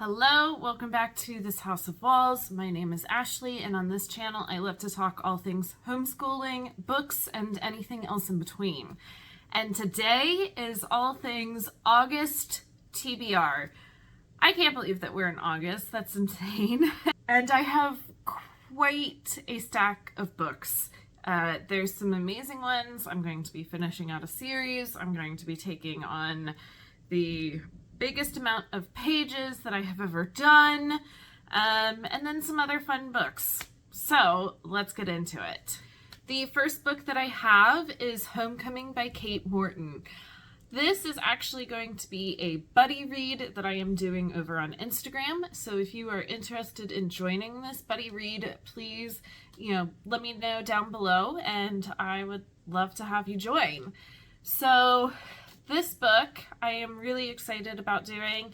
Hello, welcome back to This House of Walls. My name is Ashley, and on this channel I love to talk all things homeschooling, books, and anything else in between. And today is all things August TBR. I can't believe that we're in August, that's insane. And I have quite a stack of books. There's some amazing ones. I'm going to be finishing out a series. I'm going to be taking on the biggest amount of pages that I have ever done, and then some other fun books. So let's get into it. The first book that I have is Homecoming by Kate Morton. This is actually going to be a buddy read that I am doing over on Instagram. So if you are interested in joining this buddy read, please, let me know down below and I would love to have you join. So this book I am really excited about doing.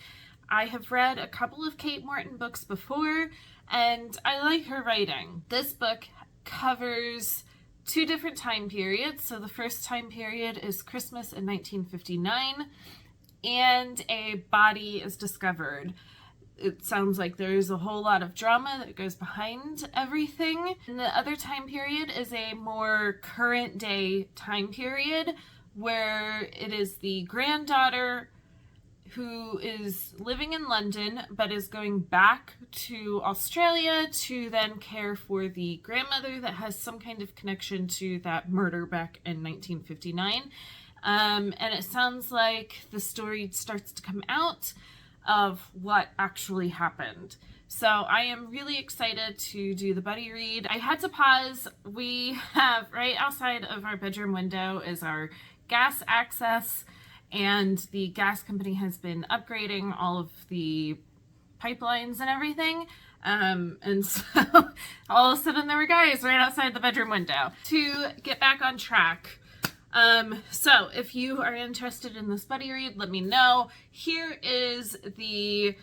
I have read a couple of Kate Morton books before and I like her writing. This book covers two different time periods. So the first time period is Christmas in 1959 and a body is discovered. It sounds like there's a whole lot of drama that goes behind everything. And the other time period is a more current day time period where it is the granddaughter who is living in London but is going back to Australia to then care for the grandmother that has some kind of connection to that murder back in 1959. And it sounds like the story starts to come out of what actually happened. So I am really excited to do the buddy read. I had to pause. We have right outside of our bedroom window is our gas access, and the gas company has been upgrading all of the pipelines and everything. And so all of a sudden there were guys right outside the bedroom window. To get back on track, so if you are interested in this buddy read, let me know. Here is the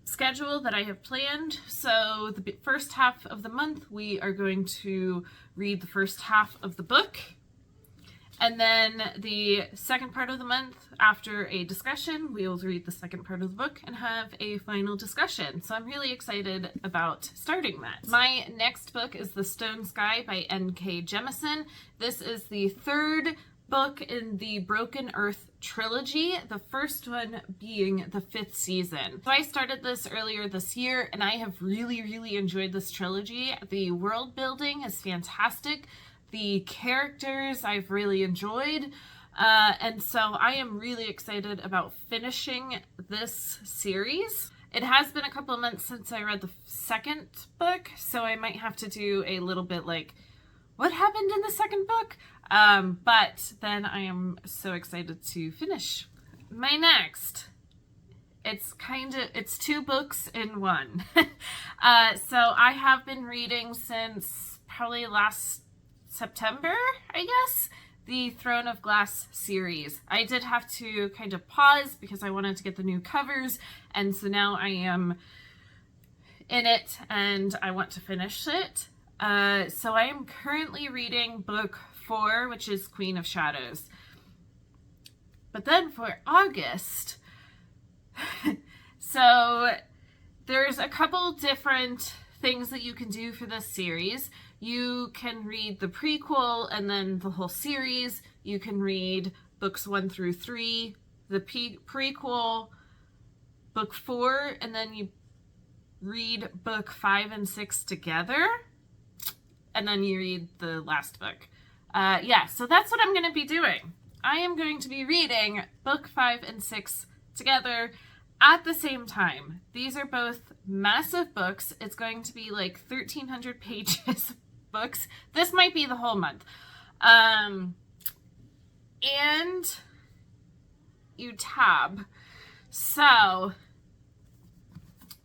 schedule that I have planned. So the first half of the month we are going to read the first half of the book. And then the second part of the month, after a discussion, we will read the second part of the book and have a final discussion. So I'm really excited about starting that. My next book is The Stone Sky by N.K. Jemisin. This is the third book in the Broken Earth trilogy, the first one being the fifth season. So I started this earlier this year and I have really enjoyed this trilogy. The world building is fantastic. The characters I've really enjoyed, and so I am really excited about finishing this series. It has been a couple of months since I read the second book, so I might have to do a little bit like, what happened in the second book? But then I am so excited to finish. My next, it's two books in one. So I have been reading since probably last September, I guess, the Throne of Glass series. I did have to kind of pause because I wanted to get the new covers, and so now I am in it and I want to finish it. So I am currently reading book 4, which is Queen of Shadows. But then for August, so there's a couple different things that you can do for this series. You can read the prequel and then the whole series. You can read books 1 through 3, the prequel, book 4, and then you read book 5 and 6 together, and then you read the last book. So that's what I'm going to be doing. I am going to be reading book 5 and 6 together at the same time. These are both massive books. It's going to be like 1,300 pages books. This might be the whole month. And you tab. So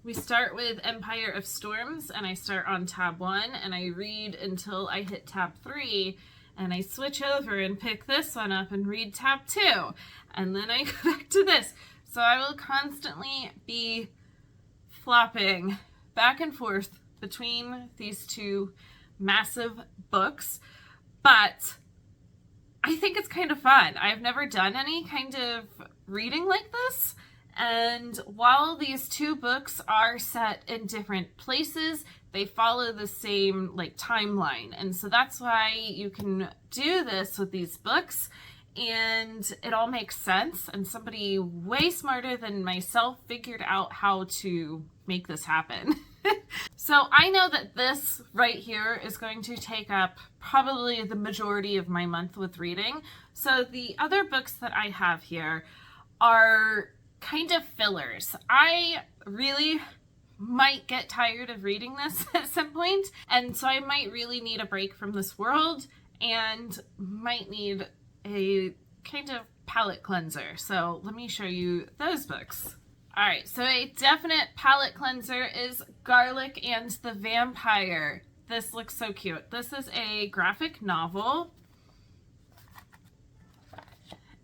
we start with Empire of Storms and I start on tab 1 and I read until I hit tab 3 and I switch over and pick this one up and read tab 2 and then I go back to this. So I will constantly be flopping back and forth between these two massive books, but I think it's kind of fun. I've never done any kind of reading like this, And while these two books are set in different places, they follow the same like timeline. And so that's why you can do this with these books and it all makes sense. And somebody way smarter than myself figured out how to make this happen. So I know that this right here is going to take up probably the majority of my month with reading. So the other books that I have here are kind of fillers. I really might get tired of reading this at some point, and so I might really need a break from this world and might need a kind of palate cleanser. So let me show you those books. All right, so a definite palate cleanser is Garlic and the Vampire. This looks so cute. This is a graphic novel,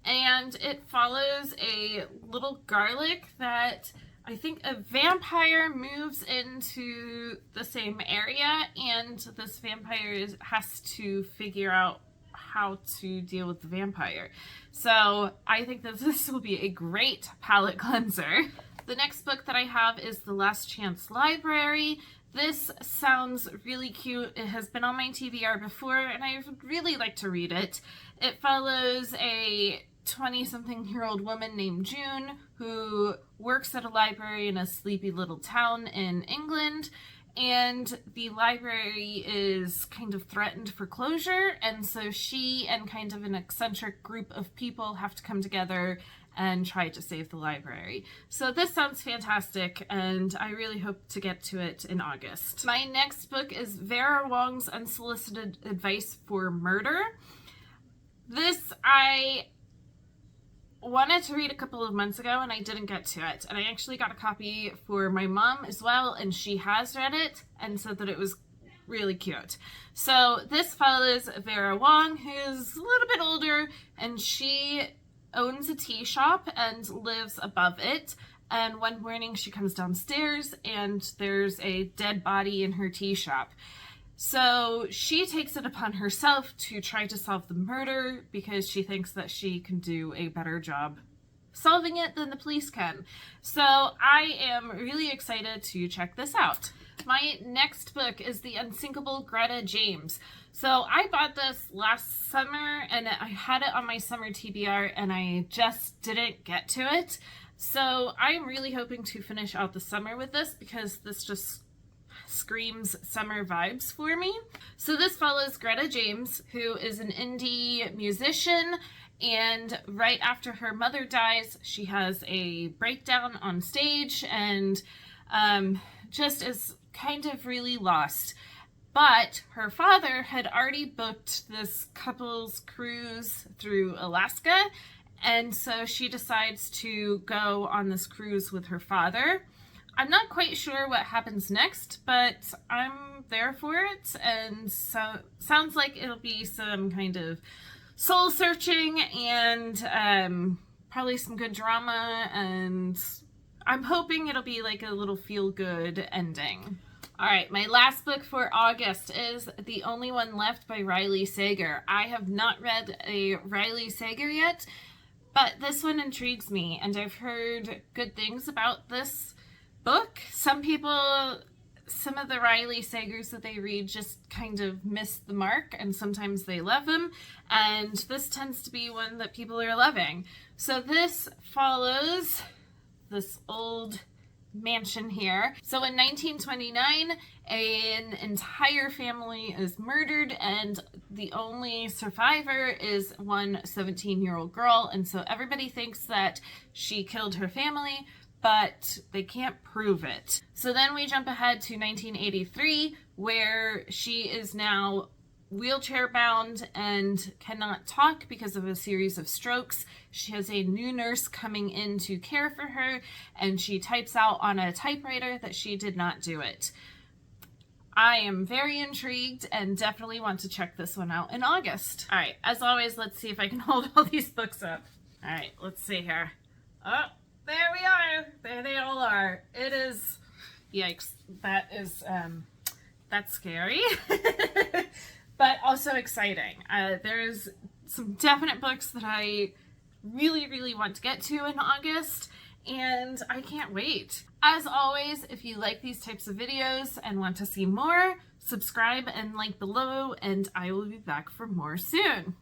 and it follows a little garlic that I think a vampire moves into the same area, and this vampire has to figure out how to deal with the vampire. So I think that this will be a great palate cleanser. The next book that I have is The Last Chance Library. This sounds really cute. It has been on my TBR before, and I would really like to read it. It follows a 20-something-year-old woman named June who works at a library in a sleepy little town in England, and the library is kind of threatened for closure, and so she and kind of an eccentric group of people have to come together and try to save the library. So this sounds fantastic, and I really hope to get to it in August. My next book is Vera Wong's Unsolicited Advice for Murder. This I wanted to read a couple of months ago and I didn't get to it, and I actually got a copy for my mom as well, and she has read it and said that it was really cute. So this follows Vera Wong, who's a little bit older, and she owns a tea shop and lives above it, and one morning she comes downstairs and there's a dead body in her tea shop. So she takes it upon herself to try to solve the murder because she thinks that she can do a better job solving it than the police can. So I am really excited to check this out. My next book is The Unsinkable Greta James. So I bought this last summer and I had it on my summer TBR and I just didn't get to it. So I'm really hoping to finish out the summer with this because this just screams summer vibes for me. So this follows Greta James, who is an indie musician, and right after her mother dies, she has a breakdown on stage and just is kind of really lost. But her father had already booked this couple's cruise through Alaska, and so she decides to go on this cruise with her father. I'm not quite sure what happens next, but I'm there for it, and so sounds like it'll be some kind of soul searching and probably some good drama, and I'm hoping it'll be like a little feel-good ending. All right, my last book for August is The Only One Left by Riley Sager. I have not read a Riley Sager yet, but this one intrigues me, and I've heard good things about this book. Some people, some of the Riley Sagers that they read just kind of miss the mark, and sometimes they love them, and this tends to be one that people are loving. So this follows this old mansion here. So in 1929, an entire family is murdered, and the only survivor is one 17-year-old girl, and so everybody thinks that she killed her family, but they can't prove it. So then we jump ahead to 1983, where she is now wheelchair bound and cannot talk because of a series of strokes. She has a new nurse coming in to care for her, and she types out on a typewriter that she did not do it. I am very intrigued and definitely want to check this one out in August. All right, as always, let's see if I can hold all these books up. All right, let's see here. Oh, there we are. There they all are. It is, yikes, that is, that's scary, but also exciting. There's some definite books that I really, really want to get to in August, and I can't wait. As always, if you like these types of videos and want to see more, subscribe and like below, and I will be back for more soon.